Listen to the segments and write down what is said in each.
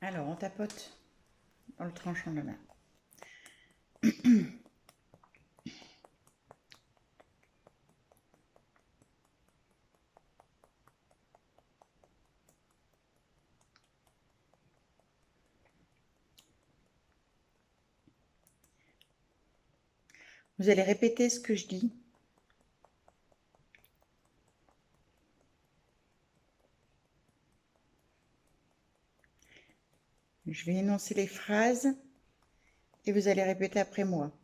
Alors, on tapote dans le tranchant de la main. Vous allez répéter ce que je dis. Je vais énoncer les phrases et vous allez répéter après moi.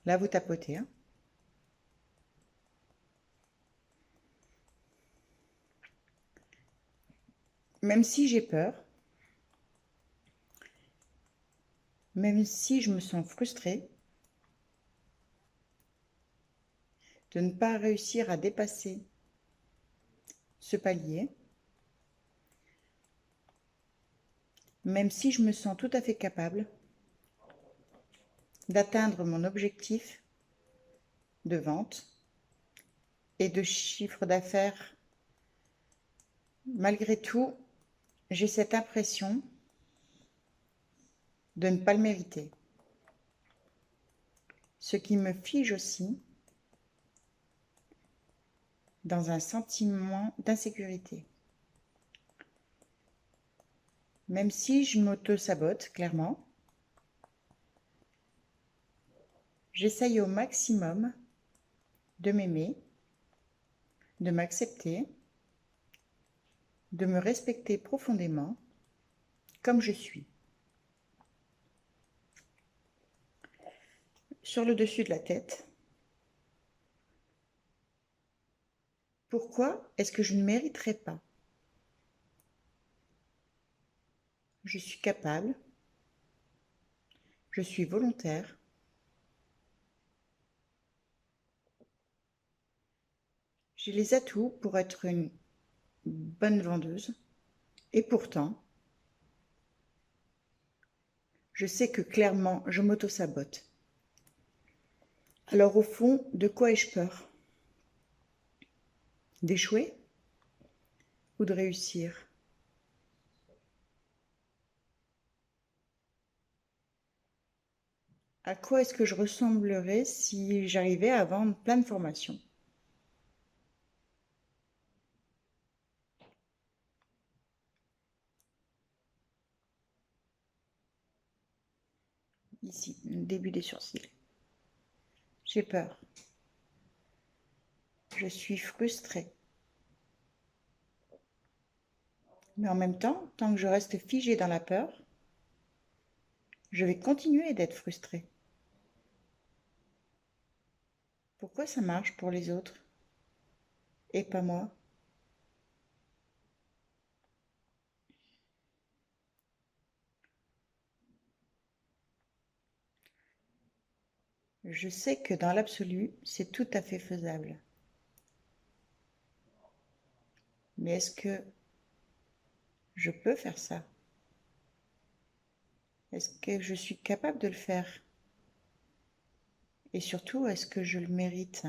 Là, vous tapotez. Hein. Même si j'ai peur, même si je me sens frustrée de ne pas réussir à dépasser ce palier, même si je me sens tout à fait capable d'atteindre mon objectif de vente et de chiffre d'affaires, malgré tout, j'ai cette impression de ne pas le mériter. Ce qui me fige aussi dans un sentiment d'insécurité. Même si je m'auto-sabote, clairement, j'essaye au maximum de m'aimer, de m'accepter, de me respecter profondément comme je suis. Sur le dessus de la tête, pourquoi est-ce que je ne mériterais pas? Je suis capable, je suis volontaire, j'ai les atouts pour être une bonne vendeuse et pourtant, je sais que clairement, je m'auto-sabote. Alors au fond, de quoi ai-je peur? D'échouer ou de réussir? À quoi est-ce que je ressemblerais si j'arrivais à vendre plein de formations? Ici, le début des sourcils. J'ai peur. Je suis frustrée. Mais en même temps, tant que je reste figée dans la peur, je vais continuer d'être frustrée. Pourquoi ça marche pour les autres et pas moi? Je sais que dans l'absolu, c'est tout à fait faisable. Mais est-ce que je peux faire ça? Est-ce que je suis capable de le faire? Et surtout, est-ce que je le mérite?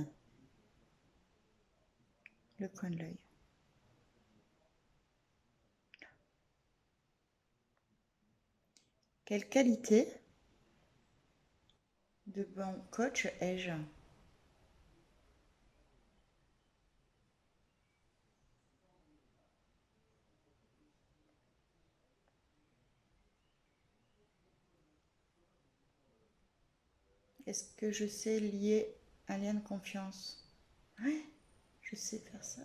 Le coin de l'œil. Quelle qualité de bon coach ai-je? Est-ce que je sais lier un lien de confiance? Oui, je sais faire ça.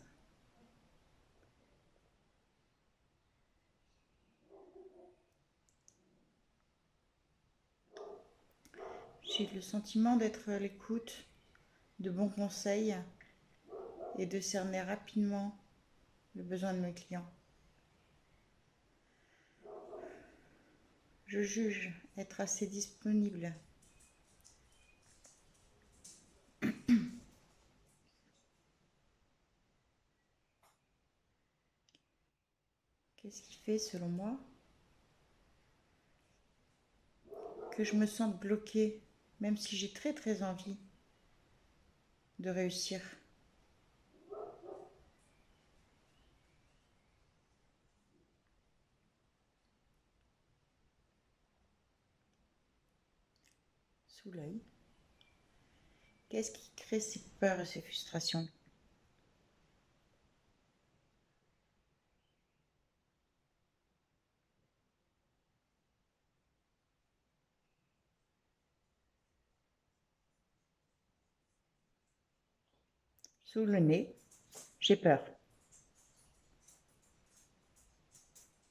J'ai le sentiment d'être à l'écoute de bons conseils et de cerner rapidement le besoin de mes clients. Je juge être assez disponible. Qu'est-ce qui fait, selon moi, que je me sens bloquée, même si j'ai très très envie, de réussir? sous l'œil. Qu'est-ce qui crée ces peurs et ces frustrations? Sous le nez, j'ai peur.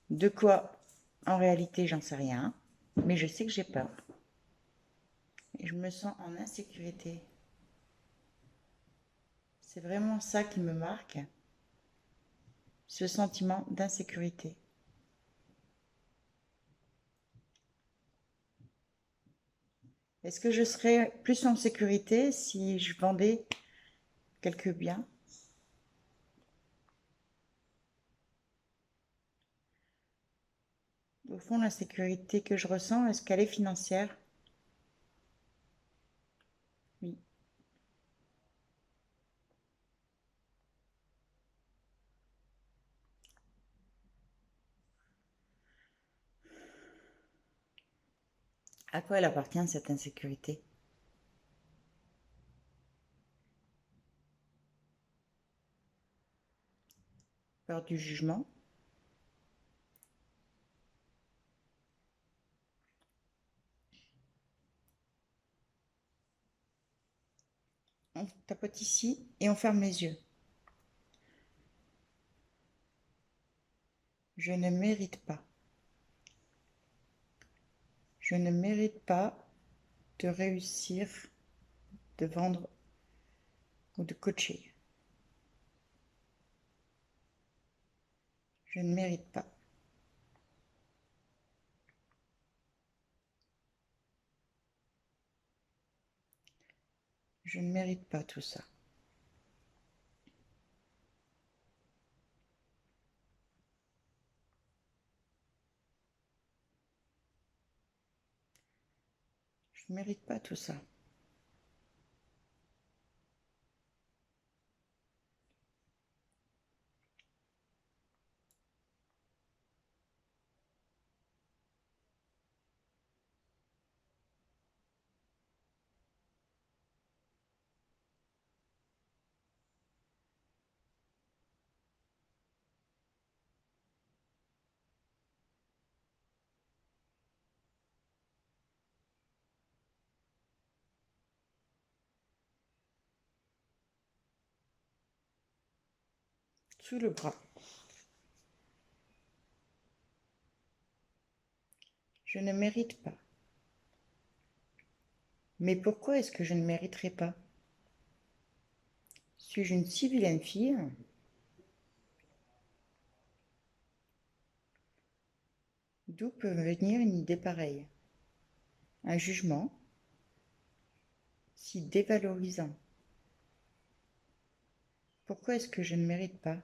De quoi? En réalité, j'en sais rien, mais je sais que j'ai peur. Et je me sens en insécurité. C'est vraiment ça qui me marque, ce sentiment d'insécurité. Est-ce que je serais plus en sécurité si je vendais quelques biens? Au fond, l'insécurité que je ressens, est-ce qu'elle est financière? Oui. À quoi elle appartient cette insécurité? Peur du jugement? On tapote ici et on ferme les yeux. Je ne mérite pas. Je ne mérite pas de réussir, de vendre ou de coacher. Je ne mérite pas. Je ne mérite pas tout ça. Je ne mérite pas tout ça. Sous le bras. Je ne mérite pas. Mais pourquoi est-ce que je ne mériterai pas? Suis-je une si vilaine fille? D'où peut venir une idée pareille? Un jugement si dévalorisant. Pourquoi est-ce que je ne mérite pas?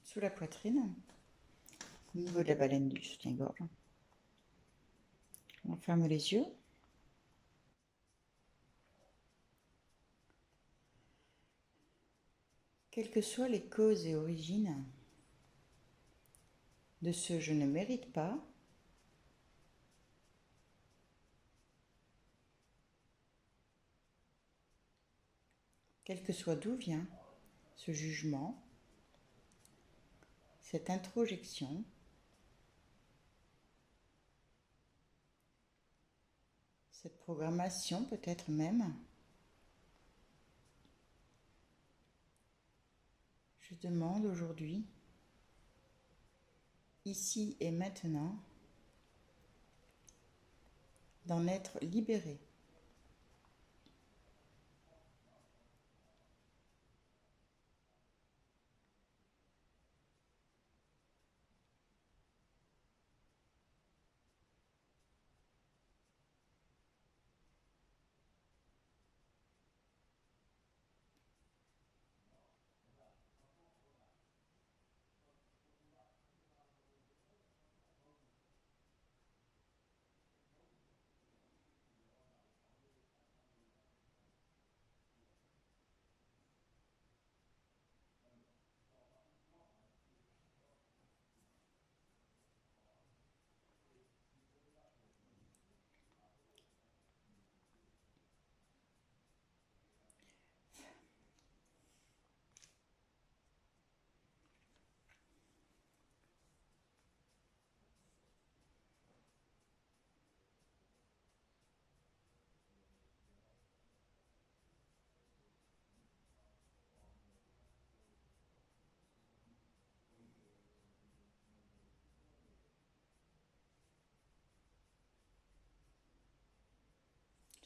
Sous la poitrine, au niveau de la baleine du soutien-gorge. On ferme les yeux. Quelles que soient les causes et origines de ce je ne mérite pas, quel que soit d'où vient ce jugement, cette introjection, cette programmation peut-être même, je demande aujourd'hui, ici et maintenant, d'en être libéré.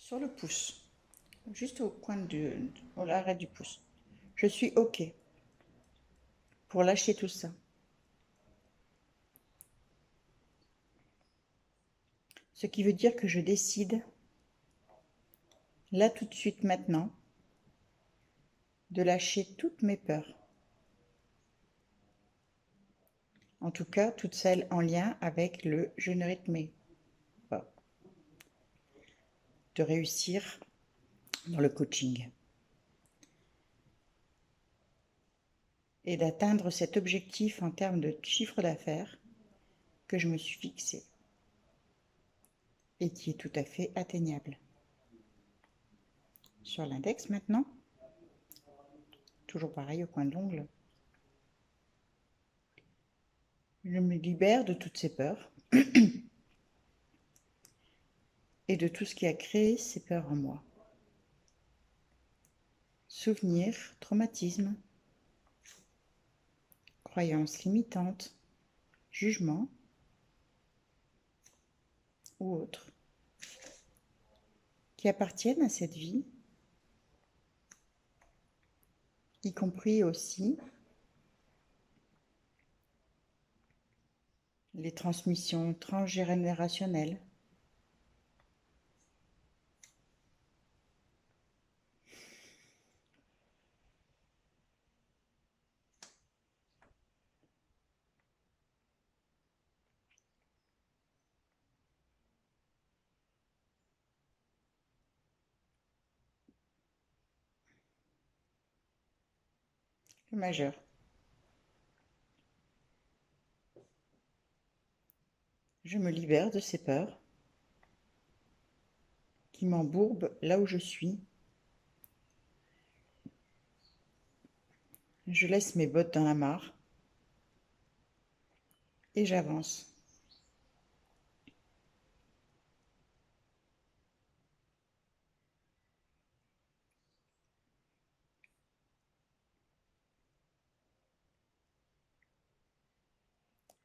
sur le pouce, juste au coin à l'arrêt du pouce. Je suis OK pour lâcher tout ça. Ce qui veut dire que je décide, là tout de suite maintenant, de lâcher toutes mes peurs. En tout cas, toutes celles en lien avec le jeûne rythmé. Pas. De réussir dans le coaching. Et d'atteindre cet objectif en termes de chiffre d'affaires que je me suis fixé. Et qui est tout à fait atteignable. Sur l'index maintenant, toujours pareil au coin de l'ongle, je me libère de toutes ces peurs et de tout ce qui a créé ces peurs en moi. Souvenirs, traumatismes, croyances limitantes, jugements ou autres qui appartiennent à cette vie, y compris aussi les transmissions transgénérationnelles, le majeur. Je me libère de ces peurs qui m'embourbent là où je suis. Je laisse mes bottes dans la mare et j'avance.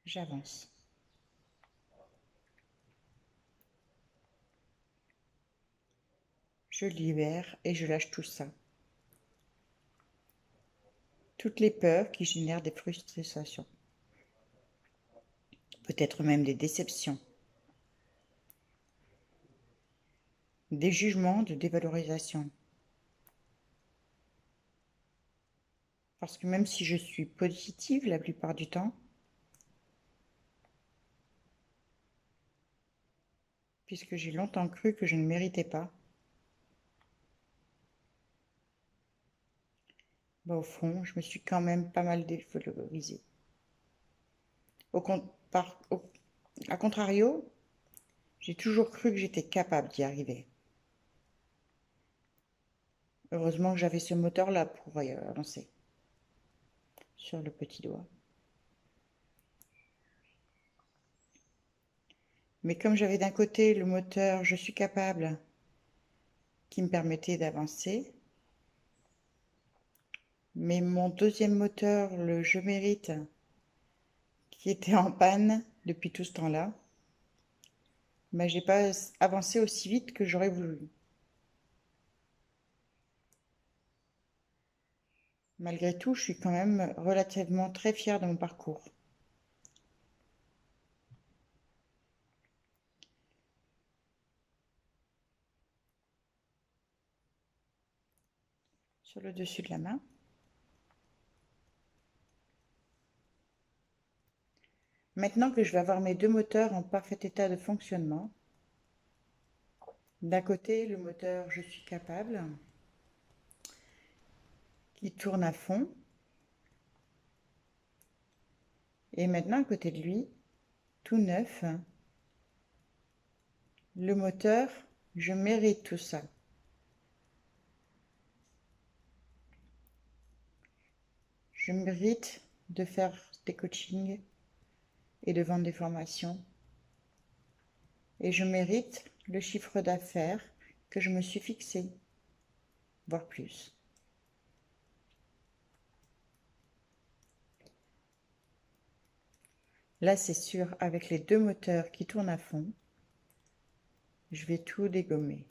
J'avance. Je libère et je lâche tout ça. Toutes les peurs qui génèrent des frustrations. Peut-être même des déceptions. Des jugements de dévalorisation. Parce que même si je suis positive la plupart du temps, puisque j'ai longtemps cru que je ne méritais pas, au fond, je me suis quand même pas mal dévalorisée. À contrario, j'ai toujours cru que j'étais capable d'y arriver. Heureusement que j'avais ce moteur-là pour avancer sur le petit doigt. Mais comme j'avais d'un côté le moteur « je suis capable » qui me permettait d'avancer, mais mon deuxième moteur, le « je mérite », qui était en panne depuis tout ce temps-là, j'ai pas avancé aussi vite que j'aurais voulu. Malgré tout, je suis quand même relativement très fière de mon parcours. Sur le dessus de la main. Maintenant que je vais avoir mes deux moteurs en parfait état de fonctionnement, d'un côté le moteur « je suis capable » qui tourne à fond, et maintenant à côté de lui, tout neuf, le moteur « je mérite tout ça ». Je mérite de faire des coachings et de vendre des formations. Et je mérite le chiffre d'affaires que je me suis fixé, voire plus. Là, c'est sûr, avec les deux moteurs qui tournent à fond, je vais tout dégommer.